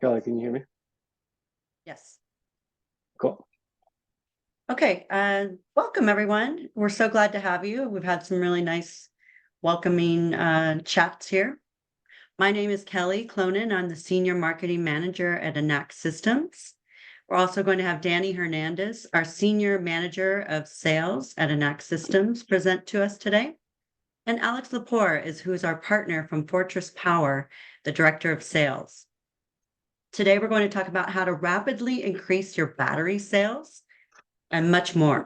Kelly, can you hear me? Yes. Cool. Okay. Welcome, everyone. We're so glad to have you. We've had some really nice, welcoming chats here. My name is Kelly Clonin. I'm the Senior Marketing Manager at Enact Systems. We're also going to have Danny Hernandez, our Senior Manager of Sales at Enact Systems, present to us today. And Alex Lepore who's our partner from Fortress Power, the Director of Sales. Today, we're going to talk about how to rapidly increase your battery sales and much more.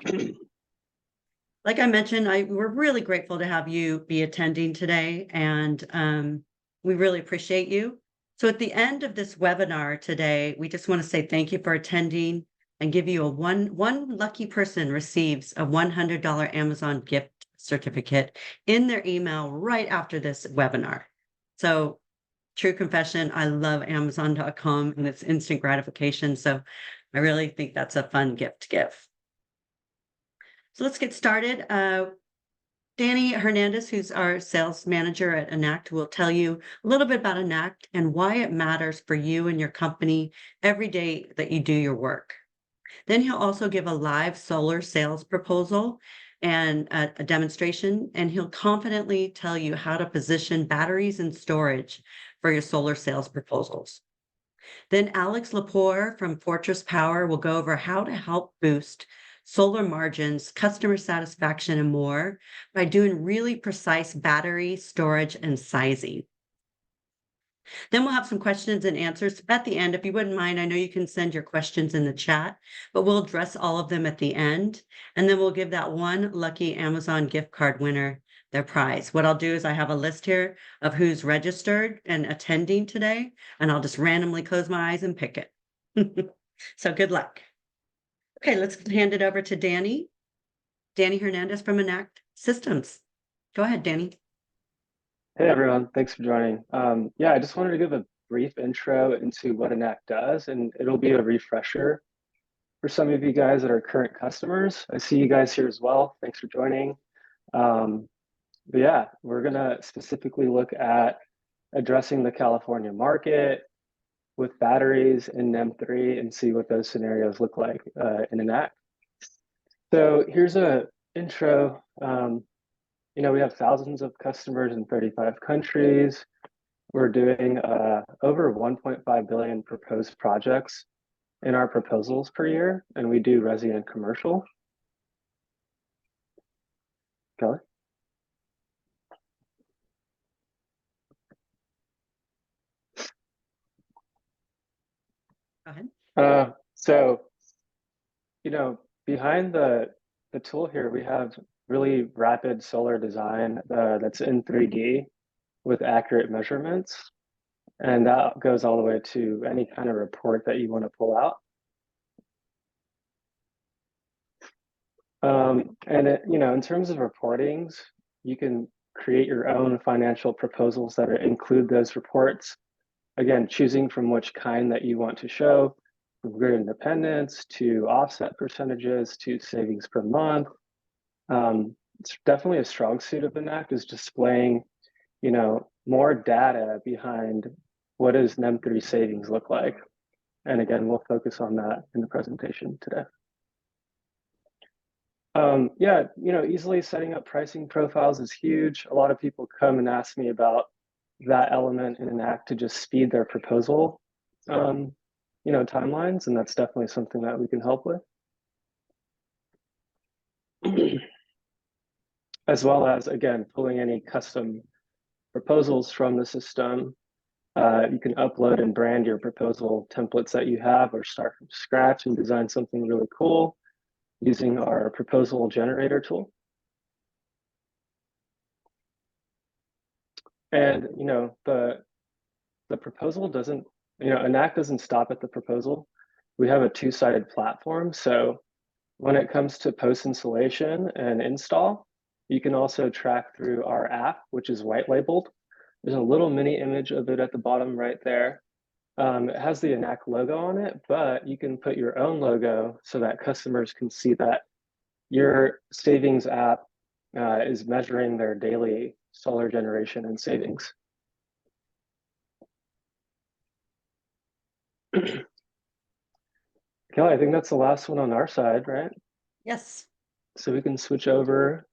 Like I mentioned, we're really grateful to have you be attending today, and we really appreciate you. So at the end of this webinar today, we just want to say thank you for attending and give you one lucky person receives a $100 Amazon gift certificate in their email right after this webinar. So true confession, I love Amazon.com and it's instant gratification. So I really think that's a fun gift to give. So let's get started. Danny Hernandez, who's our sales manager at Enact, will tell you a little bit about Enact and why it matters for you and your company every day that you do your work. Then he'll also give a live solar sales proposal and a demonstration, and he'll confidently tell you how to position batteries and storage for your solar sales proposals. Then Alex Lepore from Fortress Power will go over how to help boost solar margins, customer satisfaction, and more by doing really precise battery storage and sizing. Then we'll have some questions and answers at the end. If you wouldn't mind, I know you can send your questions in the chat, but we'll address all of them at the end. And then we'll give that one lucky Amazon gift card winner their prize. What I'll do is I have a list here of who's registered and attending today, and I'll just randomly close my eyes and pick it. So good luck. Okay, let's hand it over to Danny Hernandez from Enact Systems. Go ahead, Danny. Hey everyone, thanks for joining. I just wanted to give a brief intro into what Enact does, and it'll be a refresher for some of you guys that are current customers. I see you guys here as well. Thanks for joining. We're gonna specifically look at addressing the California market with batteries in NEM3 and see what those scenarios look like in Enact. So here's a intro. We have thousands of customers in 35 countries. We're doing over 1.5 billion proposed projects in our proposals per year, and we do resi and commercial. Kelly? Go ahead. Behind the tool here, we have really rapid solar design that's in 3D with accurate measurements. And that goes all the way to any kind of report that you want to pull out. In terms of reportings, you can create your own financial proposals that include those reports. Again, choosing from which kind that you want to show, from grid independence to offset percentages to savings per month. It's definitely a strong suit of Enact is displaying, more data behind what does NEM3 savings look like. And again, we'll focus on that in the presentation today. Easily setting up pricing profiles is huge. A lot of people come and ask me about that element in Enact to just speed their proposal, timelines, and that's definitely something that we can help with. As well as, again, pulling any custom proposals from the system. You can upload and brand your proposal templates that you have or start from scratch and design something really cool using our proposal generator tool. And, the proposal doesn't, Enact doesn't stop at the proposal. We have a two-sided platform. So when it comes to post-installation and install, you can also track through our app, which is white labeled. There's a little mini image of it at the bottom right there. It has the Enact logo on it, but you can put your own logo so that customers can see that your savings app is measuring their daily solar generation and savings. Kelly, I think that's the last one on our side, right? Yes. So we can switch over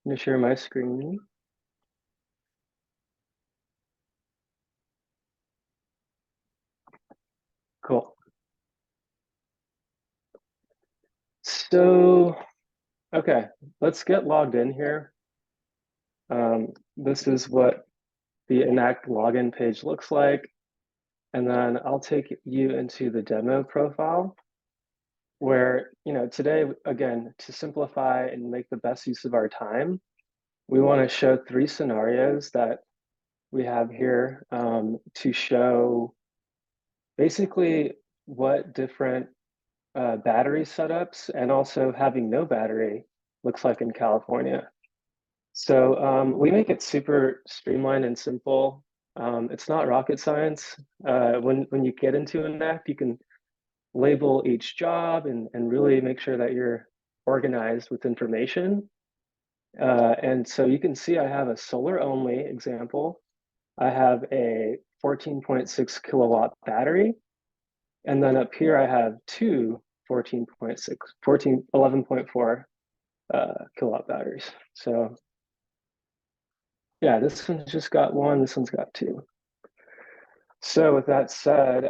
and share my screen. Cool. So, okay, let's get logged in here. This is what the Enact login page looks like. And then I'll take you into the demo profile where, today, again, to simplify and make the best use of our time, we want to show three scenarios that we have here to show basically what different battery setups and also having no battery looks like in California. So we make it super streamlined and simple. It's not rocket science. When you get into an app, you can label each job and really make sure that you're organized with information. And so you can see I have a solar only example. I have a 14.6 kilowatt battery. And then up here, I have two 11.4 kilowatt batteries. So yeah, this one's just got one, this one's got two. So with that said,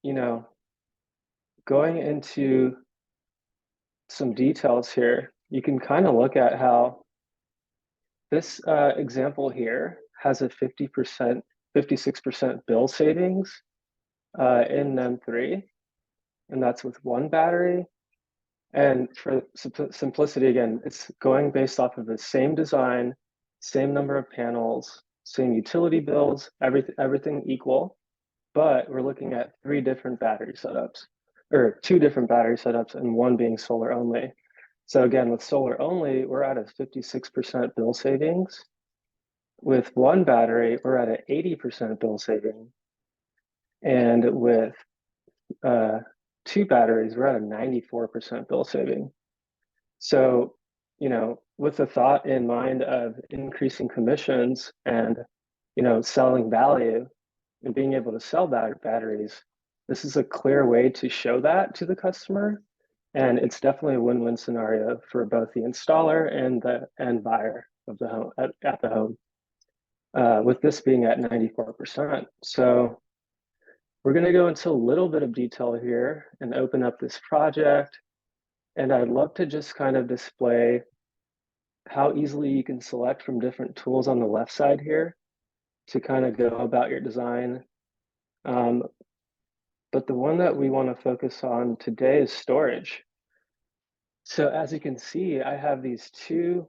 you know, going into some details here, you can kind of look at how this example here has a 50%, 56% bill savings in NEM3, and that's with one battery. And for simplicity, again, it's going based off of the same design, same number of panels, same utility bills, everything equal, but we're looking at three different battery setups, or two different battery setups, and one being solar only. So again, with solar only, we're at a 56% bill savings. With one battery, we're at an 80% bill saving. And with uh, two batteries, we're at a 94% bill saving. So, with the thought in mind of increasing commissions and, selling value and being able to sell batteries, this is a clear way to show that to the customer. And it's definitely a win-win scenario for both the installer and the end buyer of the home at the home. With this being at 94%. So we're going to go into a little bit of detail here and open up this project. And I'd love to just kind of display how easily you can select from different tools on the left side here to kind of go about your design. But the one that we want to focus on today is storage. So as you can see, I have these two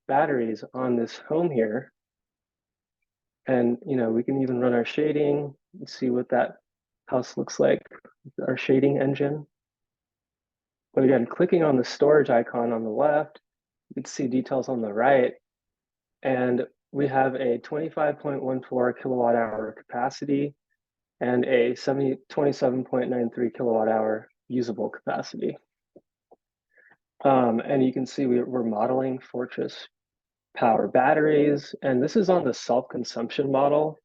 batteries on this home here. And we can even run our shading and see what that house looks like, our shading engine. But again, clicking on the storage icon on the left, you can see details on the right. And we have a 25.14 kilowatt hour capacity and a 27.93 kilowatt hour usable capacity. And you can see we're modeling Fortress Power batteries, and this is on the self-consumption model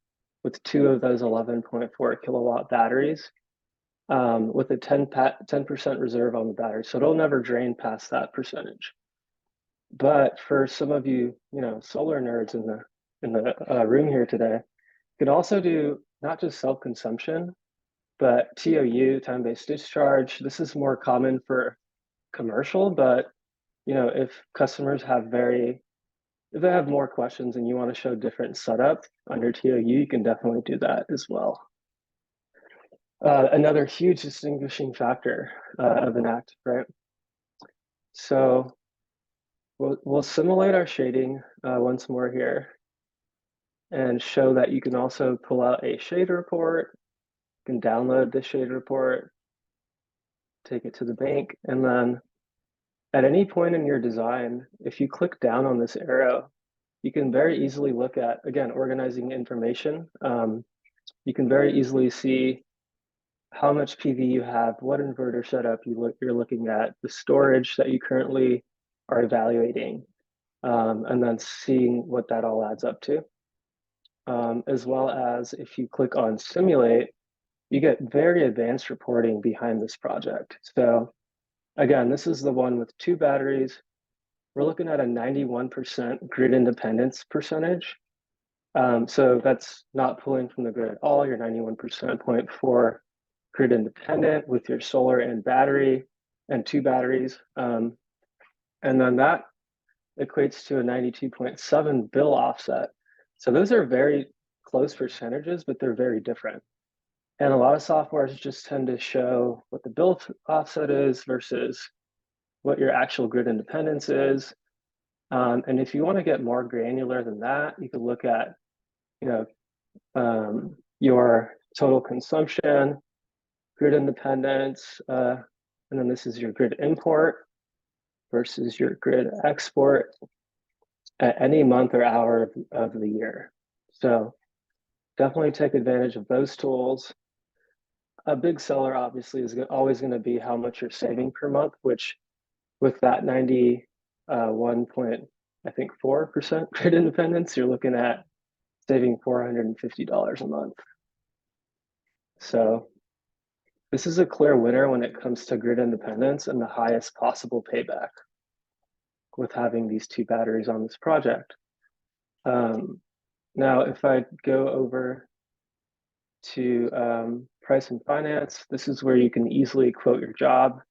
with two of those 11.4 kilowatt batteries with a 10% reserve on the battery. So it'll never drain past that percentage. But for some of you, solar nerds in the room here today, you can also do not just self-consumption, but TOU, time-based discharge. This is more common for commercial, but if customers if they have more questions and you want to show different setup under TOU, you can definitely do that as well. Another huge distinguishing factor of Enact, right? So we'll simulate our shading once more here and show that you can also pull out a shade report. You can download the shade report, take it to the bank, and then at any point in your design, if you click down on this arrow, you can very easily look at, again, organizing information. You can very easily see how much PV you have, what inverter setup you're looking at, the storage that you currently are evaluating, and then seeing what that all adds up to. as well as if you click on simulate, you get very advanced reporting behind this project. So again, this is the one with 2 batteries. We're looking at a 91% grid independence percentage. So that's not pulling from the grid at all. You're 91% point four grid independent with your solar and battery and 2 batteries. And then that equates to a 92.7 bill offset. So those are very close percentages, but they're very different. And a lot of softwares just tend to show what the bill offset is versus what your actual grid independence is. And if you want to get more granular than that, you could look at, your total consumption, grid independence, and then this is your grid import versus your grid export at any month or hour of the year. So definitely take advantage of those tools. A big seller obviously is always going to be how much you're saving per month, which with that 91 point, I think 4% grid independence, you're looking at saving $450 a month. So this is a clear winner when it comes to grid independence and the highest possible payback with having these 2 batteries on this project. Now, if I go over to price and finance, this is where you can easily quote your job.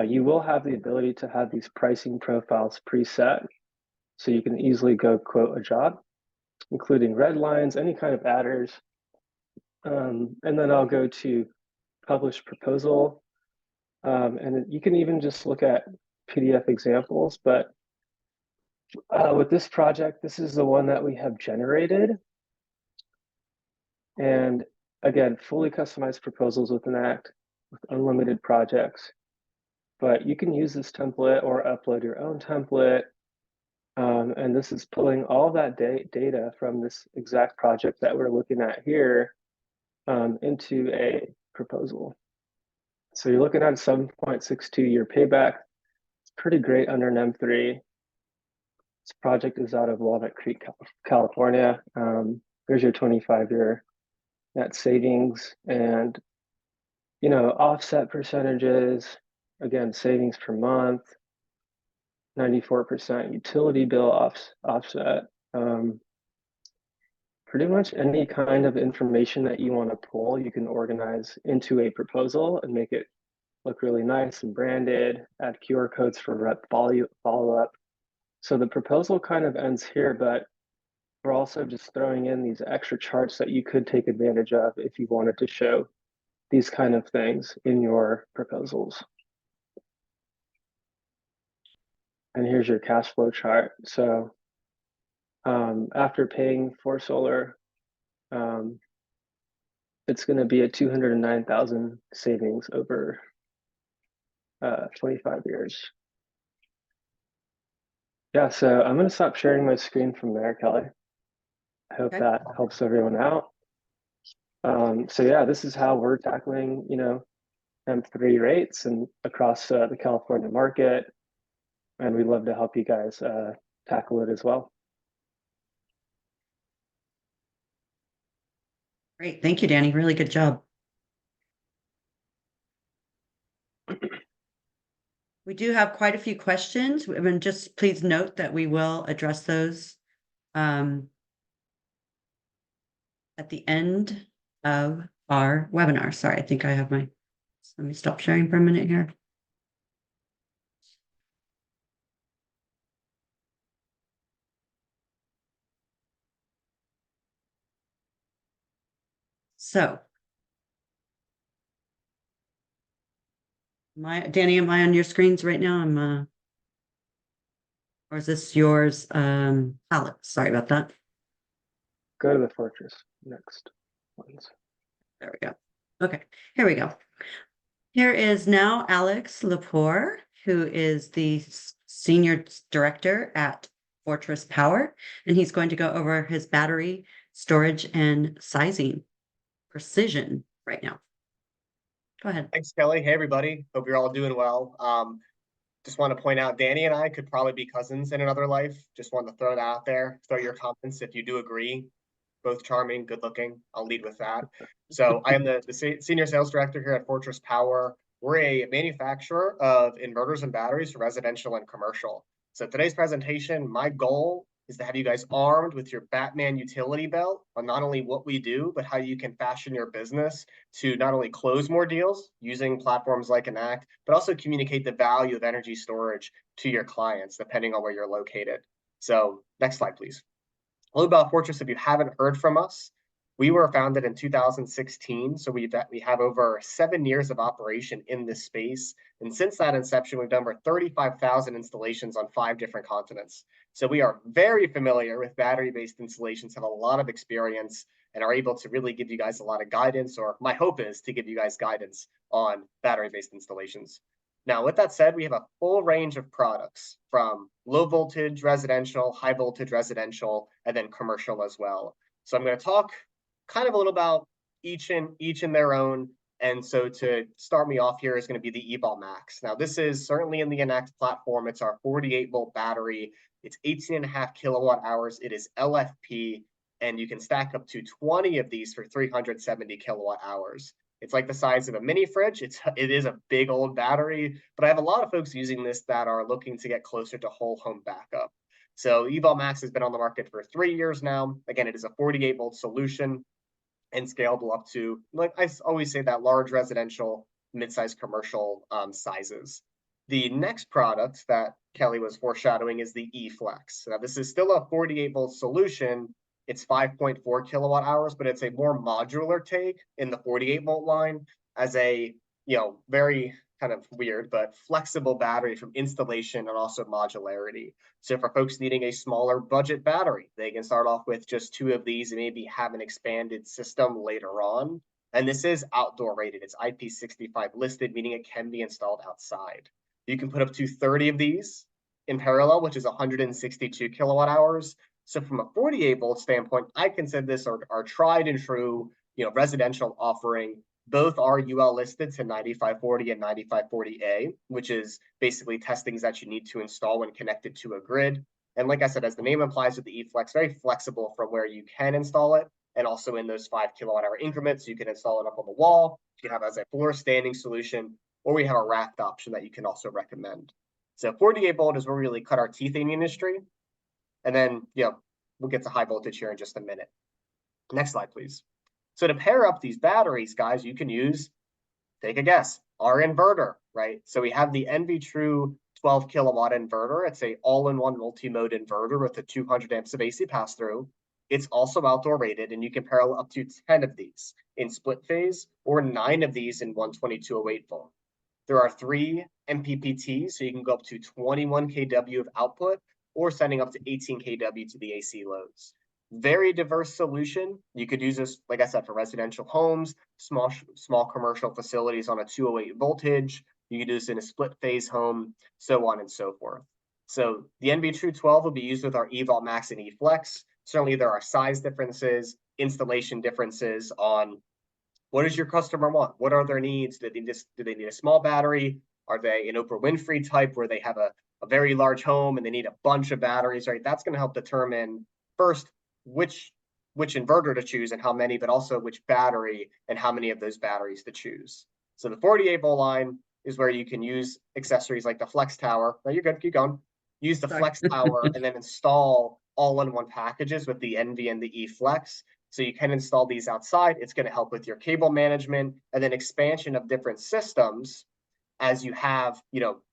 You will have the ability to have these pricing profiles preset, so you can easily go quote a job, including red lines, any kind of adders. And then I'll go to publish proposal. And you can even just look at PDF examples, but with this project, this is the one that we have generated. And again, fully customized proposals with Enact with unlimited projects. But you can use this template or upload your own template. And this is pulling all that data from this exact project that we're looking at here into a proposal. So you're looking at a 7.62-year payback. It's pretty great under NEM3. This project is out of Walnut Creek, California. There's your 25-year net savings and, offset percentages. Again, savings per month, 94% utility bill offset. Pretty much any kind of information that you want to pull, you can organize into a proposal and make it look really nice and branded, add QR codes for rep follow-up. So the proposal kind of ends here, but we're also just throwing in these extra charts that you could take advantage of if you wanted to show these kind of things in your proposals. And here's your cash flow chart. So after paying for solar, it's going to be a 209,000 savings over 25 years. Yeah, so I'm going to stop sharing my screen from there, Kelly. I hope that helps everyone out. So yeah, this is how we're tackling, M3 rates and across the California market. And we'd love to help you guys tackle it as well. Great. Thank you, Danny. Really good job. We do have quite a few questions. I mean, just please note that we will address those at the end of our webinar. Sorry, I think I have let me stop sharing for a minute here. So, Danny, am I on your screens right now? Or is this yours, Alex? Sorry about that. Go to the fortress next ones. There we go. Okay, here we go. Here is now Alex Lepore, who is the Senior Director at Fortress Power, and he's going to go over his battery storage and sizing precision right now. Go ahead. Thanks, Kelly. Hey, everybody. Hope you're all doing well. Just want to point out, Danny and I could probably be cousins in another life. Just want to throw that out there. Throw your comments if you do agree. Both charming, good looking. I'll lead with that. So I am the senior sales director here at Fortress Power. We're a manufacturer of inverters and batteries for residential and commercial. So today's presentation, my goal is to have you guys armed with your Batman utility belt on not only what we do, but how you can fashion your business to not only close more deals using platforms like Enact, but also communicate the value of energy storage to your clients, depending on where you're located. So next slide, please. A little about Fortress, if you haven't heard from us, we were founded in 2016, so we have over 7 years of operation in this space. And since that inception, we've done over 35,000 installations on 5 different continents. So we are very familiar with battery-based installations, have a lot of experience, and are able to really give you guys a lot of guidance, or my hope is to give you guys guidance on battery-based installations. Now, with that said, we have a full range of products from low voltage residential, high voltage residential, and then commercial as well. So I'm going to talk kind of a little about each in their own. And so to start me off here is going to be the EVol Max. Now, this is certainly in the Enact platform. It's our 48-volt battery. It's 18.5 kilowatt hours. It is LFP, and you can stack up to 20 of these for 370 kilowatt hours. It's like the size of a mini fridge. It is a big old battery, but I have a lot of folks using this that are looking to get closer to whole home backup. So EVol Max has been on the market for 3 years now. Again, it is a 48-volt solution and scalable up to, like I always say, that large residential, mid-sized commercial sizes. The next product that Kelly was foreshadowing is the eFlex. Now, this is still a 48-volt solution. It's 5.4 kilowatt hours, but it's a more modular take in the 48-volt line as a, very kind of weird, but flexible battery from installation and also modularity. So for folks needing a smaller budget battery, they can start off with just 2 of these and maybe have an expanded system later on. And this is outdoor rated. It's IP65 listed, meaning it can be installed outside. You can put up to 30 of these in parallel, which is 162 kilowatt hours. So from a 48-volt standpoint, I consider this our tried and true, residential offering. Both are UL listed to 9540 and 9540A, which is basically testings that you need to install when connected to a grid. And like I said, as the name implies with the eFlex, very flexible from where you can install it, and also in those 5 kilowatt hour increments. You can install it up on the wall, you can have it as a floor standing solution, or we have a racked option that you can also recommend. So 48-volt is where we really cut our teeth in the industry. And then, we'll get to high voltage here in just a minute. Next slide, please. So to pair up these batteries, guys, you can use, take a guess, our inverter, right? So we have the NV-True 12 kilowatt inverter. It's a all-in-one multi-mode inverter with a 200 amps of AC pass-through. It's also outdoor rated, and you can pair up to 10 of these in split phase or 9 of these in 12208 volt. There are 3 MPPTs, so you can go up to 21 kW of output or sending up to 18 kW to the AC loads. Very diverse solution. You could use this, like I said, for residential homes, small commercial facilities on a 208 voltage. You could do this in a split phase home, so on and so forth. So the NV-True 12 will be used with our EVol Max and eFlex. Certainly there are size differences, installation differences on what does your customer want? What are their needs? Do they need a small battery? Are they an Oprah Winfrey type where they have a very large home and they need a bunch of batteries, right? That's going to help determine first which inverter to choose and how many, but also which battery and how many of those batteries to choose. So the 48-volt line is where you can use accessories like the Flex Tower. No, you're good, keep going. Use the Flex Tower and then install all-in-one packages with the NV and the eFlex. So you can install these outside. It's going to help with your cable management and then expansion of different systems as you have,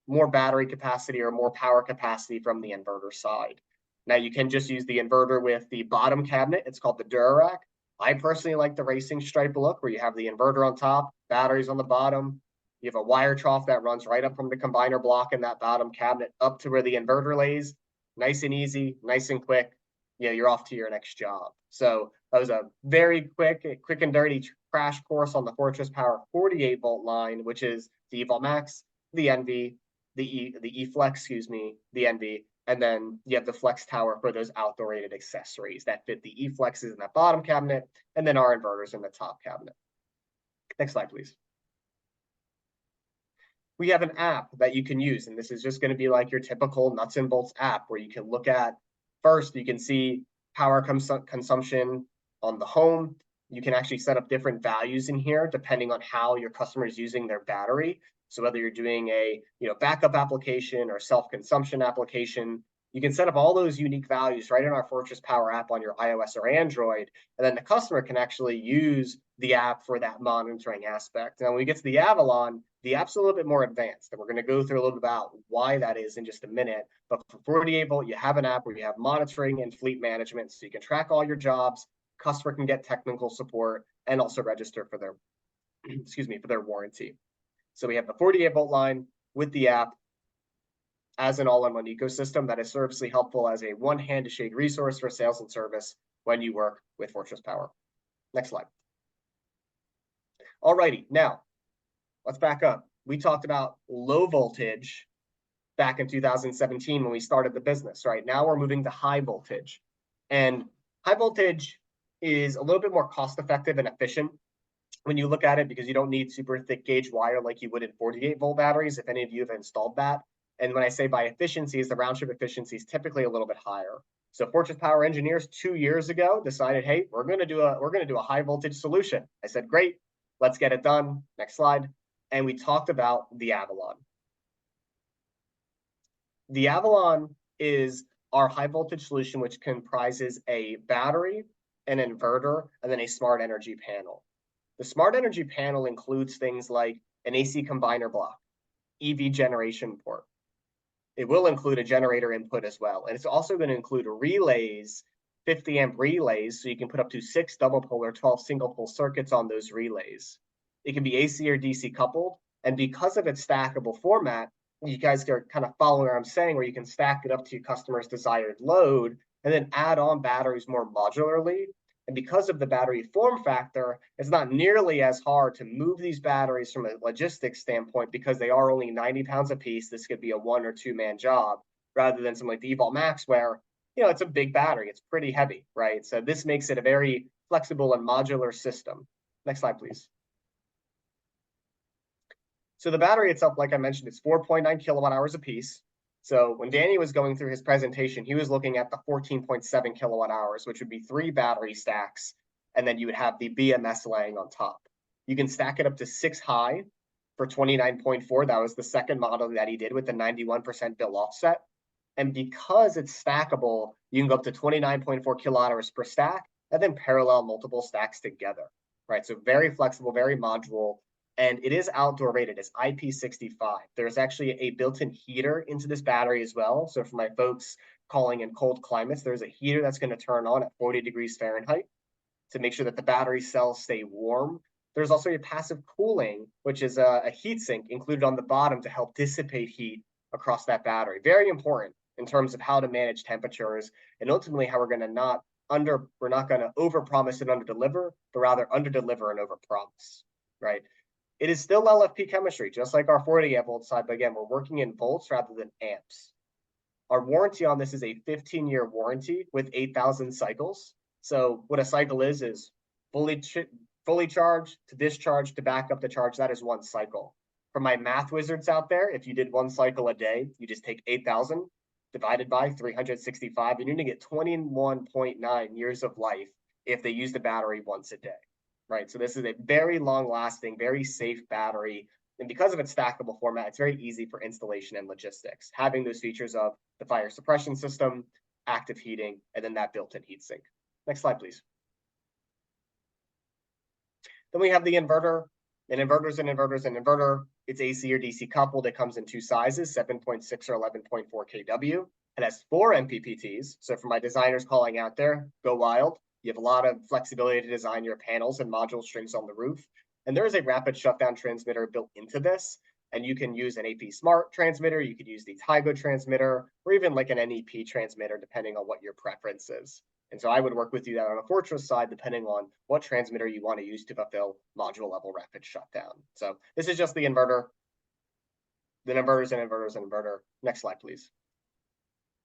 more battery capacity or more power capacity from the inverter side. Now you can just use the inverter with the bottom cabinet. It's called the Durarak. I personally like the racing stripe look where you have the inverter on top, batteries on the bottom. You have a wire trough that runs right up from the combiner block in that bottom cabinet up to where the inverter lays. Nice and easy, nice and quick. You're off to your next job. So that was a very quick and dirty crash course on the Fortress Power 48-volt line, which is the EVol Max, the NV, the eFlex, the NV, and then you have the Flex Tower for those outdoor rated accessories that fit the eFlexes in that bottom cabinet, and then our inverters in the top cabinet. Next slide, please. we have an app that you can use, and this is just going to be like your typical nuts and bolts app where you can look at, first, you can see power consumption on the home. You can actually set up different values in here depending on how your customer is using their battery. So whether you're doing a backup application or self-consumption application, you can set up all those unique values right in our Fortress Power app on your iOS or Android, and then the customer can actually use the app for that monitoring aspect. Now, when we get to the Avalon, the app's a little bit more advanced, and we're going to go through a little bit about why that is in just a minute. But for 48 volt, you have an app where you have monitoring and fleet management, so you can track all your jobs, customer can get technical support, and also register for their, for their warranty. So we have the 48 volt line with the app as an all-in-one ecosystem that is serviceably helpful as a one-hand to shake resource for sales and service when you work with Fortress Power. Next slide. Alrighty, now let's back up. We talked about low voltage back in 2017 when we started the business, right? Now we're moving to high voltage. And high voltage is a little bit more cost effective and efficient when you look at it because you don't need super thick gauge wire like you would in 48 volt batteries, if any of you have installed that. And when I say by efficiencies, the round trip efficiency is typically a little bit higher. So Fortress Power engineers 2 years ago decided, hey, we're going to do a high voltage solution. I said, great, let's get it done. Next slide. And we talked about the Avalon. The Avalon is our high voltage solution, which comprises a battery, an inverter, and then a smart energy panel. The smart energy panel includes things like an AC combiner block, EV generation port. It will include a generator input as well. And it's also going to include relays, 50 amp relays, so you can put up to 6 double pole or 12 single pole circuits on those relays. It can be AC or DC coupled. And because of its stackable format, you guys are kind of following what I'm saying, where you can stack it up to your customer's desired load and then add on batteries more modularly. And because of the battery form factor, it's not nearly as hard to move these batteries from a logistics standpoint because they are only 90 pounds a piece. This could be a 1 or 2 man job rather than something like the eVault Max where, it's a big battery. It's pretty heavy, right? So this makes it a very flexible and modular system. Next slide, please. So the battery itself, like I mentioned, it's 4.9 kilowatt hours a piece. So when Danny was going through his presentation, he was looking at the 14.7 kilowatt hours, which would be 3 battery stacks, and then you would have the BMS laying on top. You can stack it up to 6 high for 29.4. That was the second model that he did with the 91% bill offset. And because it's stackable, you can go up to 29.4 kilowatt hours per stack, and then parallel multiple stacks together, right? So very flexible, very modular. And it is outdoor rated. It's IP65. There's actually a built-in heater into this battery as well. So for my folks calling in cold climates, there's a heater that's going to turn on at 40 degrees Fahrenheit to make sure that the battery cells stay warm. There's also a passive cooling, which is a heat sink included on the bottom to help dissipate heat across that battery. Very important in terms of how to manage temperatures and ultimately how we're not going to overpromise and underdeliver, but rather underdeliver and overpromise, right? It is still LFP chemistry, just like our 48 volt side, but again, we're working in volts rather than amps. Our warranty on this is a 15-year warranty with 8,000 cycles. So what a cycle is fully charged to discharge to back up the charge. That is 1 cycle. For my math wizards out there, if you did 1 cycle a day, you just take 8,000 divided by 365, and you're going to get 21.9 years of life if they use the battery once a day. Right, so this is a very long-lasting, very safe battery, and because of its stackable format, it's very easy for installation and logistics, having those features of the fire suppression system, active heating, and then that built-in heatsink. Next slide, please. Then we have the inverter. An inverter is an inverter is an inverter. It's AC or DC coupled. It comes in 2 sizes, 7.6 or 11.4 kW. It has 4 MPPTs, so for my designers calling out there, go wild. You have a lot of flexibility to design your panels and module strings on the roof. And there is a rapid shutdown transmitter built into this. And you can use an AP Smart transmitter, you could use the Tigo transmitter, or even like an NEP transmitter, depending on what your preference is. And so I would work with you that on a Fortress side, depending on what transmitter you want to use to fulfill module level rapid shutdown. So this is just the inverter. The inverters and inverters and inverter. Next slide, please.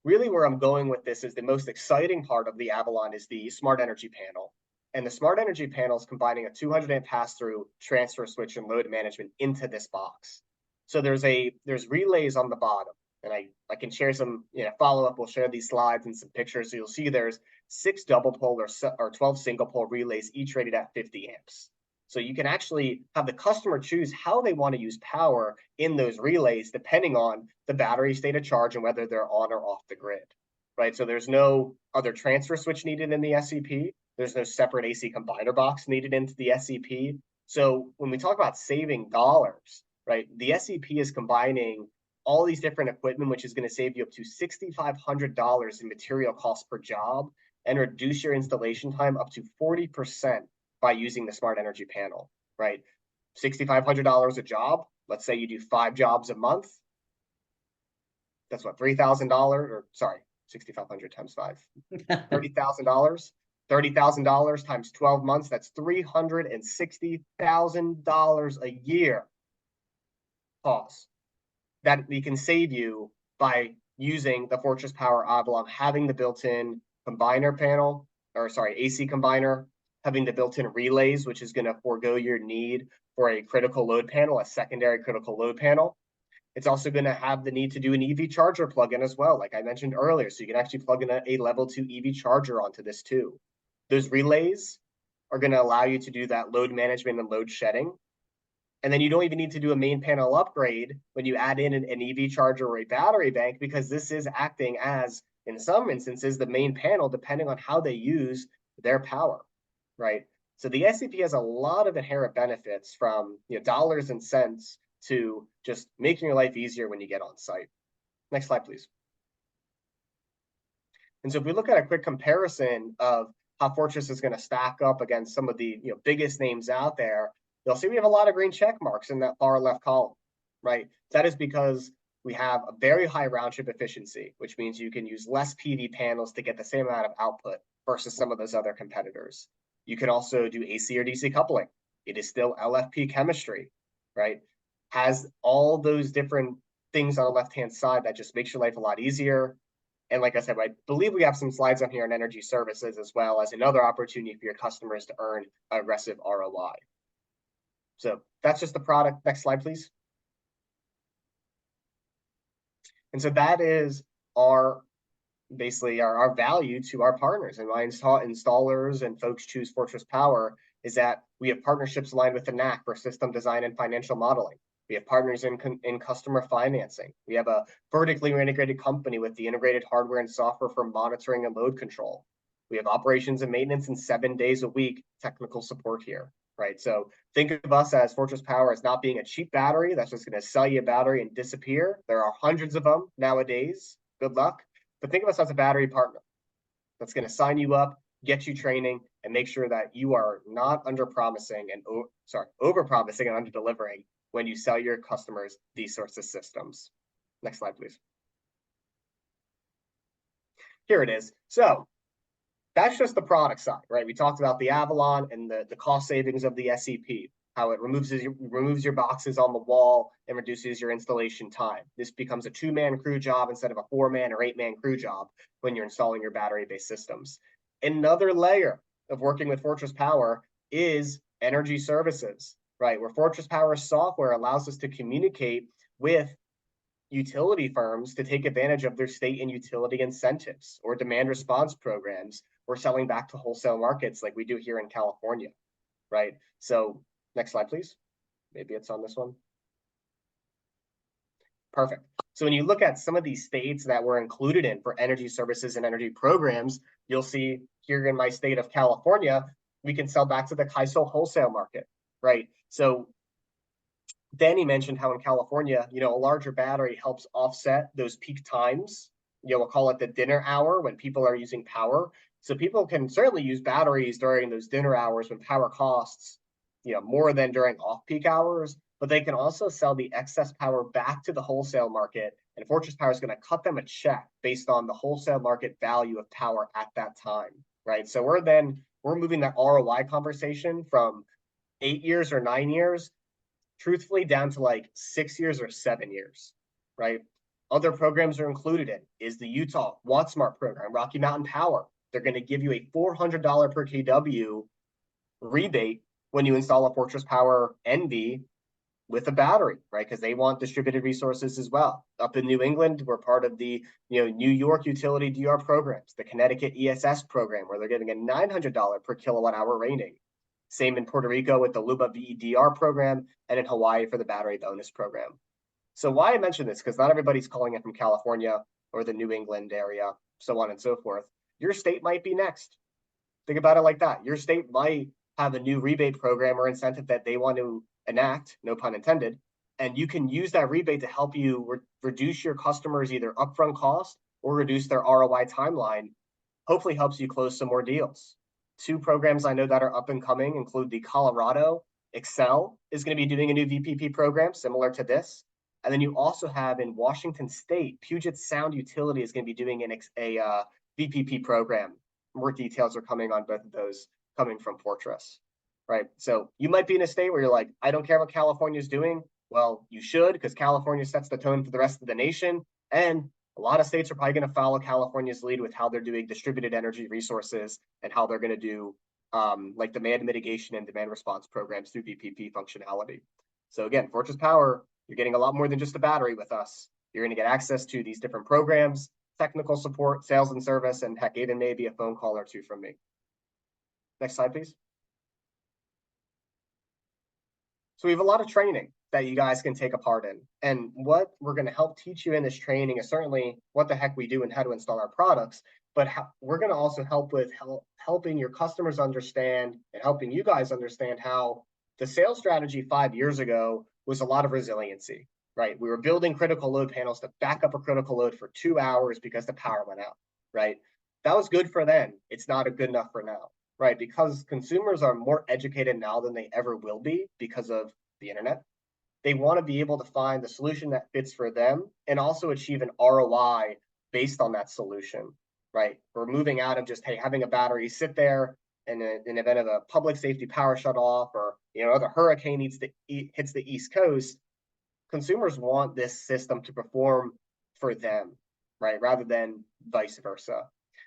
Really where I'm going with this is the most exciting part of the Avalon is the smart energy panel. And the smart energy panel is combining a 200 amp pass-through transfer switch and load management into this box. So there's relays on the bottom, and I can share some, follow up. We'll share these slides and some pictures. So you'll see there's 6 double pole or 12 single pole relays, each rated at 50 amps. So you can actually have the customer choose how they want to use power in those relays, depending on the battery state of charge and whether they're on or off the grid, right? So there's no other transfer switch needed in the SEP. There's no separate AC combiner box needed into the SEP. So when we talk about saving dollars, right, the SEP is combining all these different equipment, which is going to save you up to $6,500 in material costs per job and reduce your installation time up to 40% by using the smart energy panel, right? $6,500 a job. Let's say you do 5 jobs a month. That's what, $3,000, or sorry, 6,500 times 5, $30,000. $30,000 times 12 months, that's $360,000 a year cost that we can save you by using the Fortress Power Avalon, having the built-in combiner panel, or sorry, AC combiner, having the built-in relays, which is going to forego your need for a critical load panel, a secondary critical load panel. It's also going to have the need to do an EV charger plug-in as well, like I mentioned earlier. So you can actually plug in a level 2 EV charger onto this too. Those relays are going to allow you to do that load management and load shedding. And then you don't even need to do a main panel upgrade when you add in an EV charger or a battery bank, because this is acting as, in some instances, the main panel, depending on how they use their power, right? So the SEP has a lot of inherent benefits, from dollars and cents to just making your life easier when you get on site. Next slide, please. And so if we look at a quick comparison of how Fortress is going to stack up against some of the biggest names out there, you'll see we have a lot of green check marks in that far left column, right? That is because we have a very high round trip efficiency, which means you can use less PV panels to get the same amount of output versus some of those other competitors. You can also do AC or DC coupling. It is still LFP chemistry, right? Has all those different things on the left-hand side that just makes your life a lot easier. And like I said, I believe we have some slides on here on energy services, as well as another opportunity for your customers to earn aggressive ROI. So that's just the product. Next slide, please. And so that is basically our value to our partners. And why installers and folks choose Fortress Power is that we have partnerships aligned with Enact for system design and financial modeling. We have partners in customer financing. We have a vertically integrated company with the integrated hardware and software for monitoring and load control. We have operations and maintenance and 7 days a week technical support here, right? So think of us as Fortress Power as not being a cheap battery that's just going to sell you a battery and disappear. There are hundreds of them nowadays. Good luck. But think of us as a battery partner that's going to sign you up, get you training, and make sure that you are not over-promising and under-delivering when you sell your customers these sorts of systems. Next slide, please. Here it is. So that's just the product side, right? We talked about the Avalon and the cost savings of the SEP, how it removes your boxes on the wall and reduces your installation time. This becomes a 2-man crew job instead of a 4-man or 8-man crew job when you're installing your battery-based systems. Another layer of working with Fortress Power is energy services, right? Where Fortress Power software allows us to communicate with utility firms to take advantage of their state and utility incentives or demand response programs, or selling back to wholesale markets like we do here in California, right? So next slide, please. Maybe it's on this one. Perfect. So when you look at some of these states that we're included in for energy services and energy programs, you'll see here in my state of California, we can sell back to the KISO wholesale market, right? So Danny mentioned how in California, a larger battery helps offset those peak times. We'll call it the dinner hour when people are using power. So people can certainly use batteries during those dinner hours when power costs, more than during off-peak hours, but they can also sell the excess power back to the wholesale market, and Fortress Power is going to cut them a check based on the wholesale market value of power at that time, right? So we're moving that ROI conversation from 8 years or 9 years, truthfully, down to like 6 years or 7 years, right? Other programs are included in is the Utah WattSmart program, Rocky Mountain Power. They're going to give you a $400 per kW rebate when you install a Fortress Power NV with a battery, right? Because they want distributed resources as well. Up in New England, we're part of the New York utility DR programs, the Connecticut ESS program, where they're giving a $900 per kilowatt hour rating. Same in Puerto Rico with the LUBA VEDR program, and in Hawaii for the battery bonus program. So why I mention this, because not everybody's calling it from California or the New England area, so on and so forth. Your state might be next. Think about it like that. Your state might have a new rebate program or incentive that they want to enact, no pun intended, and you can use that rebate to help you reduce your customers' either upfront cost or reduce their ROI timeline. Hopefully helps you close some more deals. Two programs I know that are up and coming include the Colorado Excel is going to be doing a new VPP program similar to this. And then you also have in Washington State, Puget Sound Utility is going to be doing a VPP program. More details are coming on both of those coming from Fortress, right? So you might be in a state where you're like, I don't care what California is doing. Well, you should, because California sets the tone for the rest of the nation. And a lot of states are probably going to follow California's lead with how they're doing distributed energy resources and how they're going to do like demand mitigation and demand response programs through VPP functionality. So again, Fortress Power, you're getting a lot more than just a battery with us. You're going to get access to these different programs, technical support, sales and service, and heck, even maybe a phone call or two from me. Next slide, please. So we have a lot of training that you guys can take a part in. And what we're going to help teach you in this training is certainly what the heck we do and how to install our products, but we're going to also help with helping your customers understand and helping you guys understand how the sales strategy 5 years ago was a lot of resiliency, right? We were building critical load panels to back up a critical load for 2 hours because the power went out, right? That was good for then. It's not good enough for now, right? Because consumers are more educated now than they ever will be because of the internet. They want to be able to find the solution that fits for them and also achieve an ROI based on that solution, right? We're moving out of just, hey, having a battery sit there in an event of a public safety power shut off or, the hurricane hits the East Coast. Consumers want this system to perform for them, right? Rather than vice versa.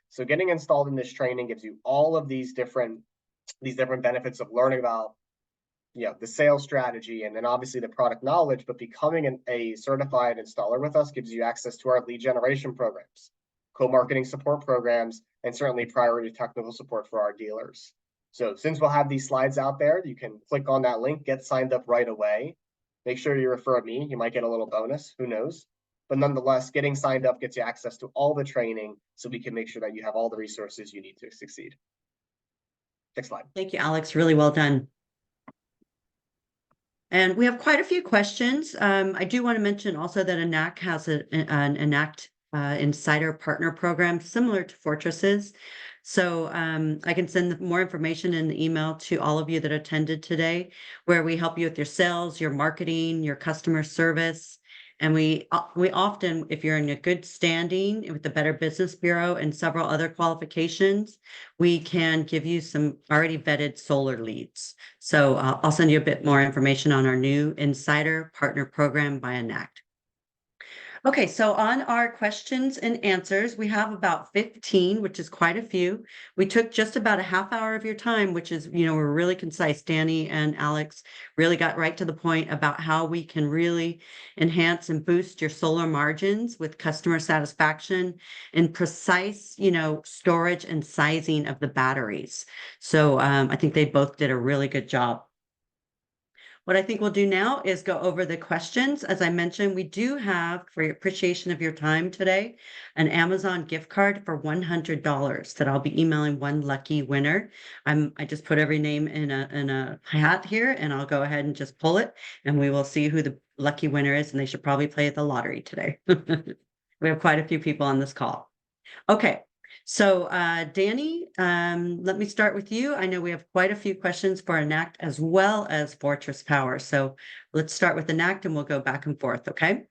So getting installed in this training gives you all of these different benefits of learning about the sales strategy and then obviously the product knowledge, but becoming a certified installer with us gives you access to our lead generation programs, co-marketing support programs, and certainly priority technical support for our dealers. So since we'll have these slides out there, you can click on that link, get signed up right away. Make sure you refer me. You might get a little bonus, who knows? But nonetheless, getting signed up gets you access to all the training so we can make sure that you have all the resources you need to succeed. Next slide. Thank you, Alex. Really well done. And we have quite a few questions. I do want to mention also that Enact has an Enact Insider Partner Program similar to Fortress's. So I can send more information in the email to all of you that attended today, where we help you with your sales, your marketing, your customer service. And we often, if you're in a good standing with the Better Business Bureau and several other qualifications, we can give you some already vetted solar leads. So I'll send you a bit more information on our new Insider Partner Program by Enact. Okay, so on our questions and answers, we have about 15, which is quite a few. We took just about a half hour of your time, which is, we're really concise. Danny and Alex really got right to the point about how we can really enhance and boost your solar margins with customer satisfaction and precise, storage and sizing of the batteries. So I think they both did a really good job. What I think we'll do now is go over the questions. As I mentioned, we do have, for your appreciation of your time today, an Amazon gift card for $100 that I'll be emailing one lucky winner. I just put every name in a hat here, and I'll go ahead and just pull it, and we will see who the lucky winner is, and they should probably play at the lottery today. We have quite a few people on this call. Okay. So, Danny, let me start with you. I know we have quite a few questions for Enact as well as Fortress Power. So let's start with Enact and we'll go back and forth, okay?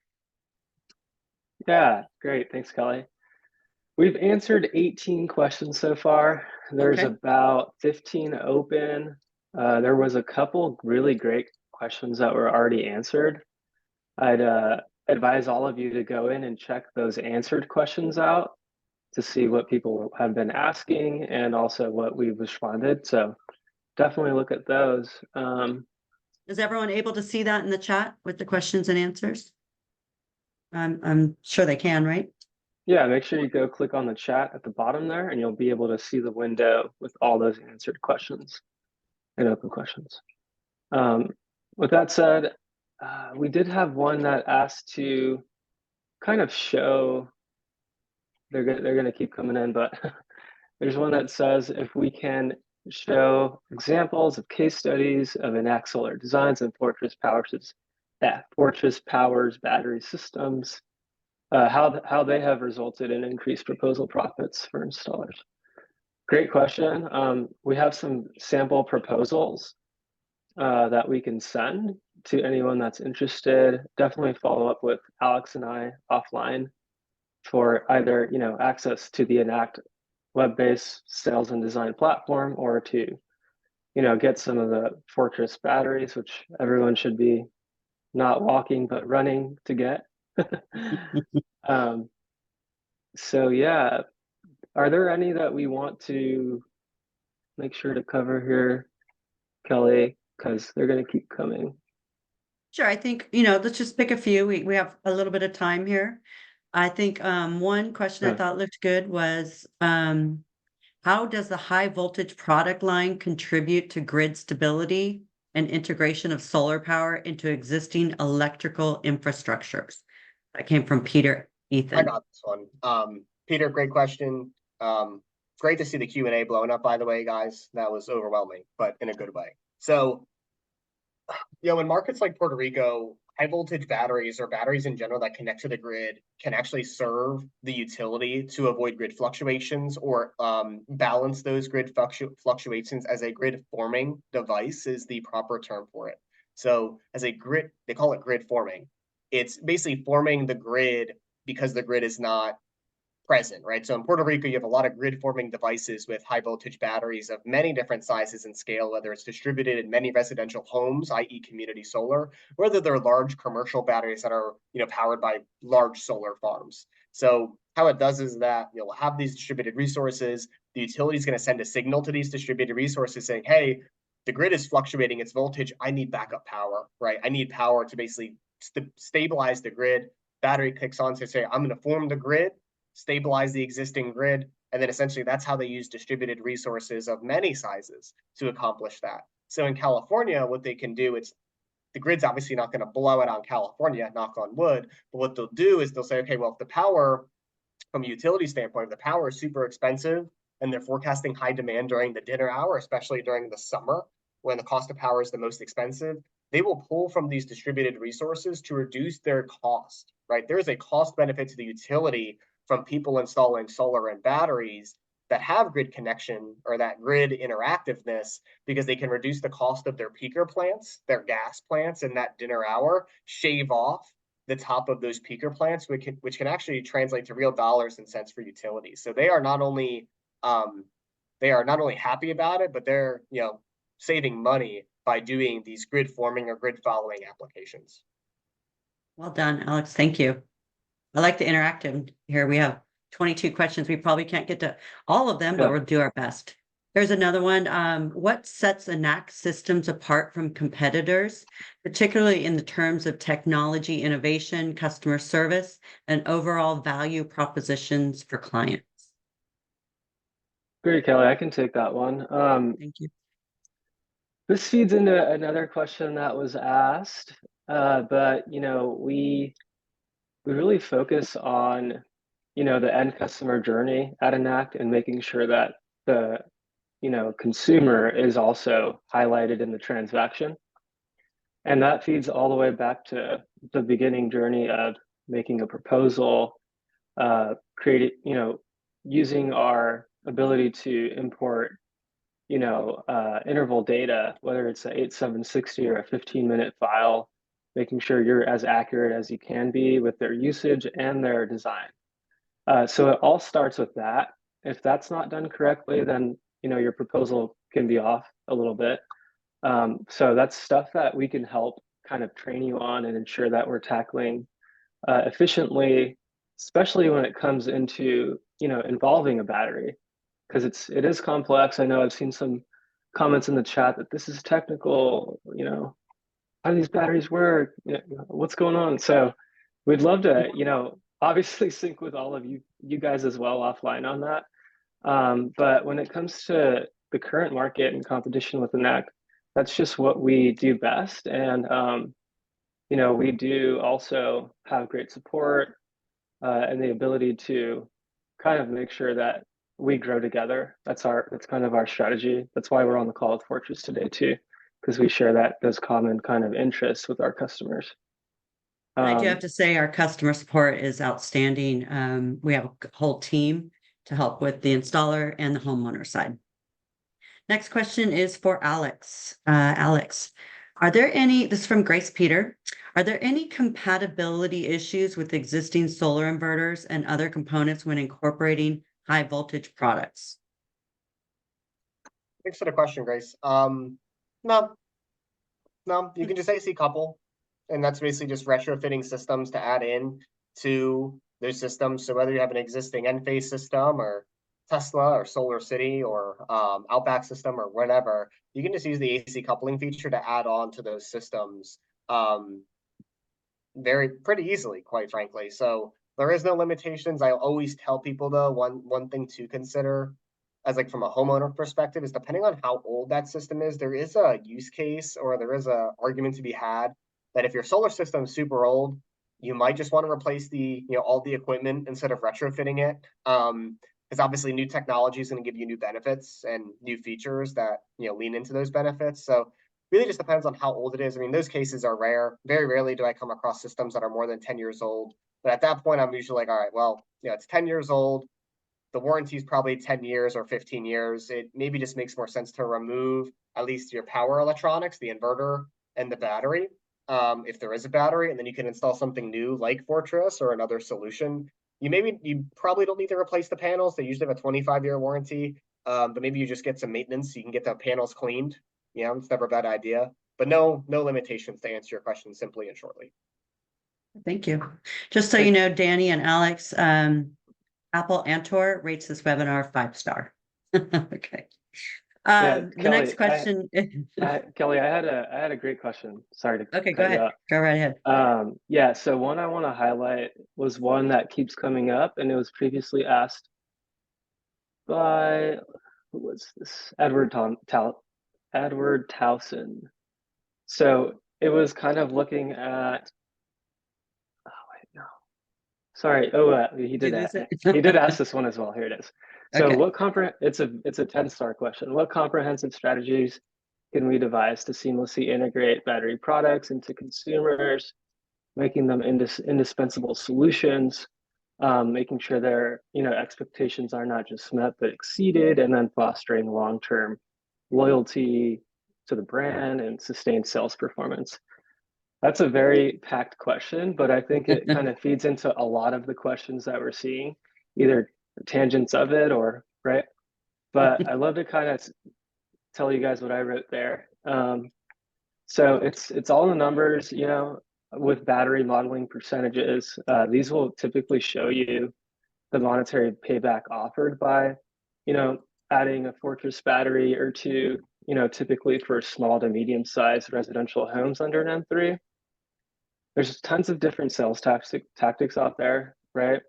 Yeah, great. Thanks, Kelly. We've answered 18 questions so far. There's about 15 open. There was a couple really great questions that were already answered. I'd advise all of you to go in and check those answered questions out to see what people have been asking and also what we've responded. So definitely look at those. Is everyone able to see that in the chat with the questions and answers? I'm sure they can, right? Yeah, make sure you go click on the chat at the bottom there, and you'll be able to see the window with all those answered questions and open questions. With that said, we did have one that asked to kind of show, they're going to keep coming in, but there's one that says if we can show examples of case studies of Enact solar designs and Fortress Power's battery systems, how they have resulted in increased proposal profits for installers. Great question. We have some sample proposals that we can send to anyone that's interested. Definitely follow up with Alex and I offline for either access to the Enact web-based sales and design platform, or to get some of the Fortress batteries, which everyone should be not walking but running to get. So yeah, are there any that we want to make sure to cover here, Kelly? Because they're going to keep coming. Sure. I think, let's just pick a few. We have a little bit of time here. I think one question I thought looked good was how does the high voltage product line contribute to grid stability and integration of solar power into existing electrical infrastructures? That came from Peter Ethan. I got this one. Peter, great question. Great to see the Q&A blowing up, by the way, guys. That was overwhelming, but in a good way. So, in markets like Puerto Rico, high voltage batteries, or batteries in general that connect to the grid, can actually serve the utility to avoid grid fluctuations, or balance those grid fluctuations as a grid forming device is the proper term for it. So as a grid, they call it grid forming. It's basically forming the grid because the grid is not present, right? So in Puerto Rico, you have a lot of grid forming devices with high voltage batteries of many different sizes and scale, whether it's distributed in many residential homes, i.e. community solar, whether they're large commercial batteries that are, powered by large solar farms. So how it does is that you'll have these distributed resources. The utility is going to send a signal to these distributed resources saying, hey, the grid is fluctuating its voltage. I need backup power, right? I need power to basically stabilize the grid. Battery kicks on to say, I'm going to form the grid, stabilize the existing grid, and then essentially that's how they use distributed resources of many sizes to accomplish that. So in California, what they can do, it's the grid's obviously not going to blow it on California, knock on wood, but what they'll do is they'll say, okay, well, if the power, from a utility standpoint, if the power is super expensive and they're forecasting high demand during the dinner hour, especially during the summer when the cost of power is the most expensive, they will pull from these distributed resources to reduce their cost, right? There is a cost benefit to the utility from people installing solar and batteries that have grid connection or that grid interactiveness, because they can reduce the cost of their peaker plants, their gas plants in that dinner hour, shave off the top of those peaker plants, which can actually translate to real dollars and cents for utilities. So they are not only happy about it, but they're saving money by doing these grid forming or grid following applications. Well done, Alex. Thank you. I like the interactive here. We have 22 questions. We probably can't get to all of them, but we'll do our best. There's another one. What sets Enact systems apart from competitors, particularly in the terms of technology innovation, customer service, and overall value propositions for clients? Great, Kelly. I can take that one. Thank you. This feeds into another question that was asked, but we really focus on the end customer journey at Enact, and making sure that the consumer is also highlighted in the transaction. And that feeds all the way back to the beginning journey of making a proposal, using our ability to import interval data, whether it's a 8760 or a 15-minute file, making sure you're as accurate as you can be with their usage and their design. So it all starts with that. If that's not done correctly, then your proposal can be off a little bit. So that's stuff that we can help kind of train you on and ensure that we're tackling efficiently, especially when it comes into involving a battery, because it is complex. I know I've seen some comments in the chat that this is technical, how do these batteries work? What's going on? So we'd love to, obviously sync with all of you guys as well offline on that. But when it comes to the current market and competition with Enact, that's just what we do best. And we do also have great support and the ability to kind of make sure that we grow together. That's kind of our strategy. That's why we're on the call with Fortress today too, because we share those common kind of interests with our customers. I do have to say our customer support is outstanding. We have a whole team to help with the installer and the homeowner side. Next question is for Alex. Alex, this is from Grace Peter. Are there any compatibility issues with existing solar inverters and other components when incorporating high voltage products? Thanks for the question, Grace. No, you can just AC couple, and that's basically just retrofitting systems to add in to those systems. So whether you have an existing Enphase system or Tesla or Solar City or Outback system or whatever, you can just use the AC coupling feature to add on to those systems pretty easily, quite frankly. So there is no limitations. I always tell people though, one thing to consider as like from a homeowner perspective is depending on how old that system is, there is a use case or there is a argument to be had that if your solar system is super old, you might just want to replace all the equipment instead of retrofitting it. Because obviously new technology is going to give you new benefits and new features that lean into those benefits. So really just depends on how old it is. I mean, those cases are rare. Very rarely do I come across systems that are more than 10 years old. But at that point, I'm usually like, all right, well, it's 10 years old. The warranty is probably 10 years or 15 years. It maybe just makes more sense to remove at least your power electronics, the inverter and the battery, if there is a battery, and then you can install something new like Fortress or another solution. You probably don't need to replace the panels. They usually have a 25-year warranty, but maybe you just get some maintenance so you can get the panels cleaned. It's never a bad idea. But no limitations to answer your question simply and shortly. Thank you. Just so you know, Danny and Alex, Apple Antor rates this webinar 5-star. Okay. The Kelly, next question. Kelly, I had a great question. Sorry to Okay, go ahead. Go right ahead. Yeah, so one I want to highlight was one that keeps coming up, and it was previously asked by, who was this? Edward Towson. So it was kind of looking at, oh wait, no. Sorry. He did ask this one as well. Here it is. So Okay. it's a 10-star question. What comprehensive strategies can we devise to seamlessly integrate battery products into consumers, making them indispensable solutions, making sure their expectations are not just met but exceeded, and then fostering long-term loyalty to the brand and sustained sales performance? That's a very packed question, but I think it kind of feeds into a lot of the questions that we're seeing, either tangents of it or right. But I love to kind of tell you guys what I wrote there. So it's all in the numbers, with battery modeling percentages. These will typically show you the monetary payback offered by, adding a Fortress battery or two, typically for small to medium-sized residential homes under an M3. There's tons of different sales tactics out there, right?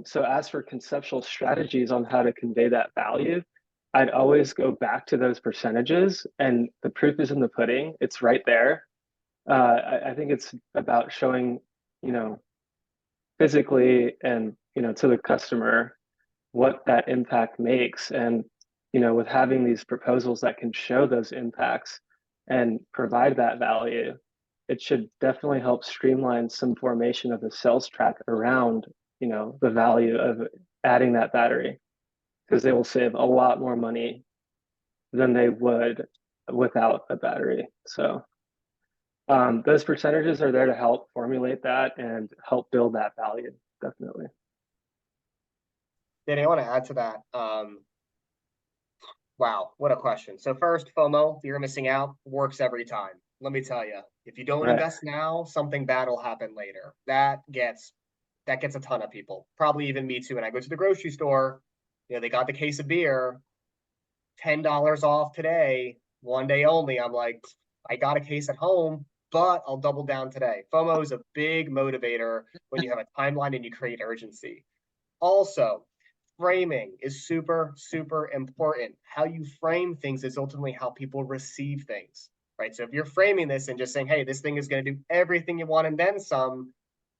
So as for conceptual strategies on how to convey that value, I'd always go back to those percentages, and the proof is in the pudding. It's right there. I think it's about showing, physically and, to the customer what that impact makes. And, with having these proposals that can show those impacts and provide that value, it should definitely help streamline some formation of the sales track around, the value of adding that battery, because they will save a lot more money than they would without a battery. So those percentages are there to help formulate that and help build that value, definitely. Danny, I want to add to that. Wow, what a question. So first, FOMO, fear of missing out, works every time. Let me tell you, if you don't invest now, something bad will happen later. That gets a ton of people, probably even me too. When I go to the grocery store, they got the case of beer, $10 off today, one day only. I'm like, I got a case at home, but I'll double down today. FOMO is a big motivator when you have a timeline and you create urgency. Also, framing is super, super important. How you frame things is ultimately how people receive things, right? So if you're framing this and just saying, hey, this thing is going to do everything you want and then some,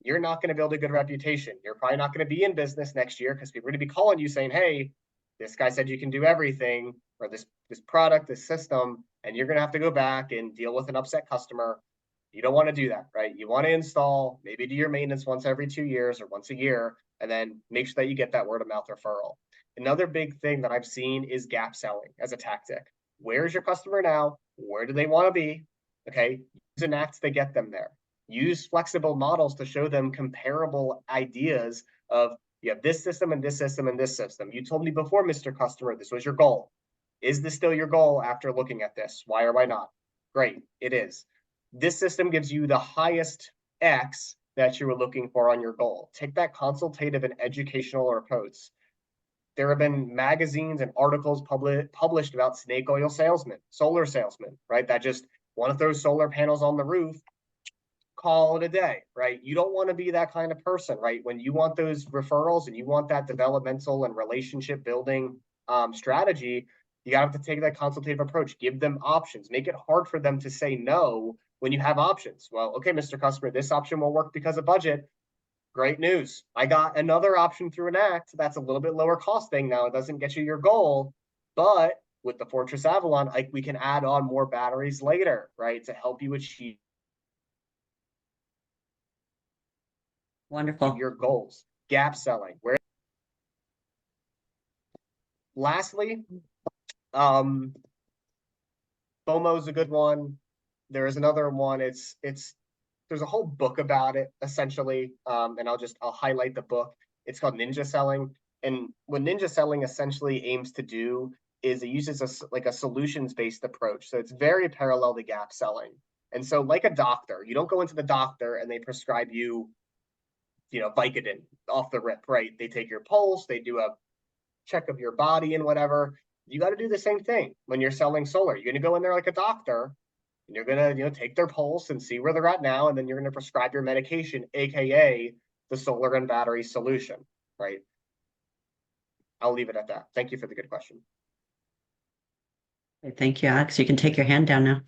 you're not going to build a good reputation. You're probably not going to be in business next year because people are going to be calling you saying, hey, this guy said you can do everything, or this product, this system, and you're going to have to go back and deal with an upset customer. You don't want to do that, right? You want to install, maybe do your maintenance once every 2 years or once a year, and then make sure that you get that word of mouth referral. Another big thing that I've seen is gap selling as a tactic. Where's your customer now? Where do they want to be? Okay, use Enact to get them there. Use flexible models to show them comparable ideas of, you have this system and this system and this system. You told me before, Mr. Customer, this was your goal. Is this still your goal after looking at this? Why or why not? Great, it is. This system gives you the highest X that you were looking for on your goal. Take that consultative and educational approach. There have been magazines and articles published about snake oil salesmen, solar salesmen, right? That just want to throw solar panels on the roof, call it a day, right? You don't want to be that kind of person, right? When you want those referrals and you want that developmental and relationship building strategy, you have to take that consultative approach, give them options, make it hard for them to say no when you have options. Well, okay, Mr. Customer, this option will work because of budget. Great news. I got another option through Enact that's a little bit lower costing. Now it doesn't get you your goal, but with the Fortress Avalon, we can add on more batteries later, right? To help you achieve Wonderful. your goals. Gap selling. Lastly, FOMO is a good one. There is another one. There's a whole book about it essentially, and I'll highlight the book. It's called Ninja Selling, and what Ninja Selling essentially aims to do is it uses a solutions-based approach. So it's very parallel to gap selling. And so, like a doctor, you don't go into the doctor and they prescribe you, Vicodin off the rip, right? They take your pulse, they do a check of your body and whatever. You got to do the same thing when you're selling solar. You're going to go in there like a doctor, and you're going to take their pulse and see where they're at now, and then you're going to prescribe your medication, aka the solar and battery solution, right? I'll leave it at that. Thank you for the good question. Thank you, Alex. You can take your hand down now.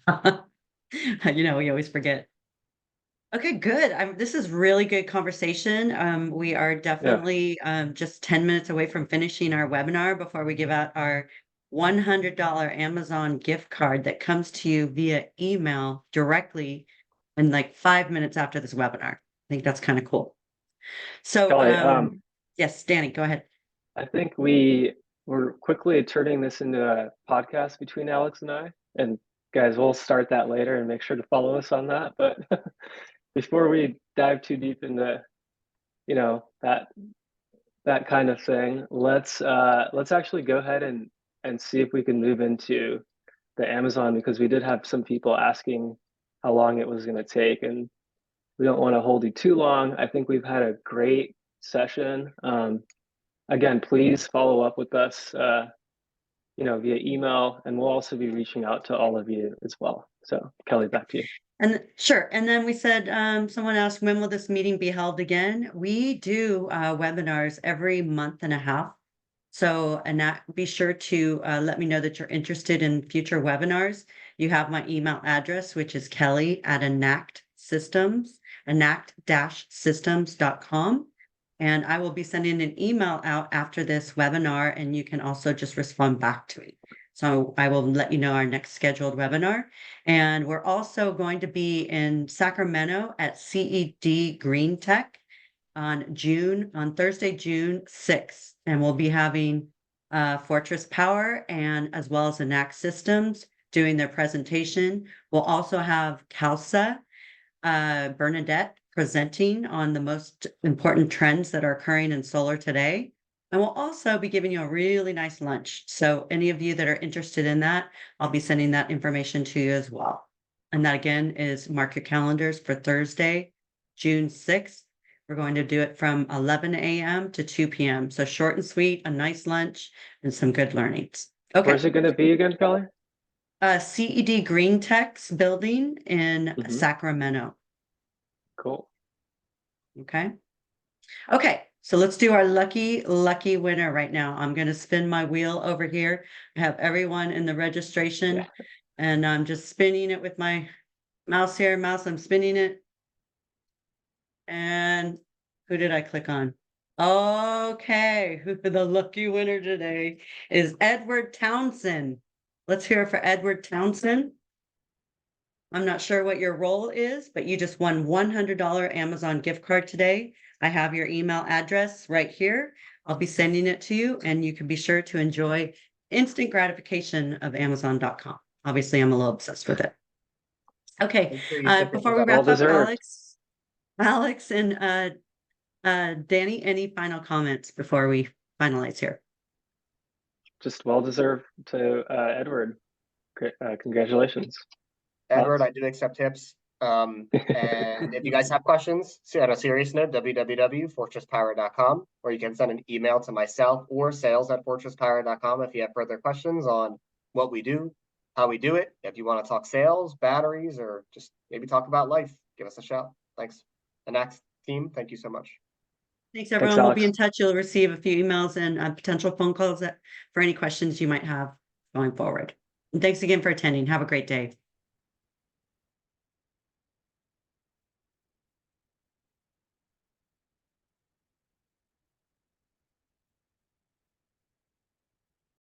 We always forget. Okay, good. This is really good conversation. We are definitely just 10 minutes away from finishing our webinar before we give out our $100 Amazon gift card that comes to you via email directly in like 5 minutes after this webinar. I think that's kind of cool. So, Kelly, yes, Danny, go ahead. I think we're quickly turning this into a podcast between Alex and I. And guys, we'll start that later and make sure to follow us on that. But before we dive too deep into, that kind of thing, let's actually go ahead and see if we can move into the Amazon, because we did have some people asking how long it was going to take, and we don't want to hold you too long. I think we've had a great session. Again, please follow up with us, via email, and we'll also be reaching out to all of you as well. So, Kelly, back to you. And sure. And then we said, someone asked, when will this meeting be held again? We do webinars every month and a half. So, and be sure to let me know that you're interested in future webinars. You have my email address, which is kelly@enact-systems, enact-systems.com. And I will be sending an email out after this webinar, and you can also just respond back to me. So I will let you know our next scheduled webinar. And we're also going to be in Sacramento at CED Green Tech on Thursday, June 6th. And we'll be having Fortress Power and as well as Enact Systems doing their presentation. We'll also have Kalsa Bernadette presenting on the most important trends that are occurring in solar today. And we'll also be giving you a really nice lunch. So any of you that are interested in that, I'll be sending that information to you as well. And that again is, mark your calendars for Thursday, June 6th. We're going to do it from 11 a.m. to 2 p.m. So short and sweet, a nice lunch and some good learnings. Okay. Where's it going to be again, Kelly? CED Green Tech's building in Mhm. Sacramento. Cool. Okay. Okay, so let's do our lucky winner right now. I'm going to spin my wheel over here. I have everyone in the registration, Yeah. and I'm just spinning it with my mouse here. I'm spinning it. And who did I click on? Okay, the lucky winner today is Edward Townsend. Let's hear it for Edward Townsend. I'm not sure what your role is, but you just won $100 Amazon gift card today. I have your email address right here. I'll be sending it to you, and you can be sure to enjoy instant gratification of Amazon.com. Obviously, I'm a little obsessed with it. Okay, Make sure you stick it before we with Well wrap up, deserved. Alex and Danny, any final comments before we finalize here? Just well deserved to Edward. Congratulations. Edward, Alex? I do accept tips. And if you guys have questions, on a serious note, www.fortresspower.com, or you can send an email to myself or sales@fortresspower.com if you have further questions on what we do, how we do it. If you want to talk sales, batteries, or just maybe talk about life, give us a shout. Thanks. Enact team, thank you so much. Thanks, Thanks, everyone. We'll be Alex. in touch. You'll receive a few emails and potential phone calls for any questions you might have going forward. And thanks again for attending. Have a great day.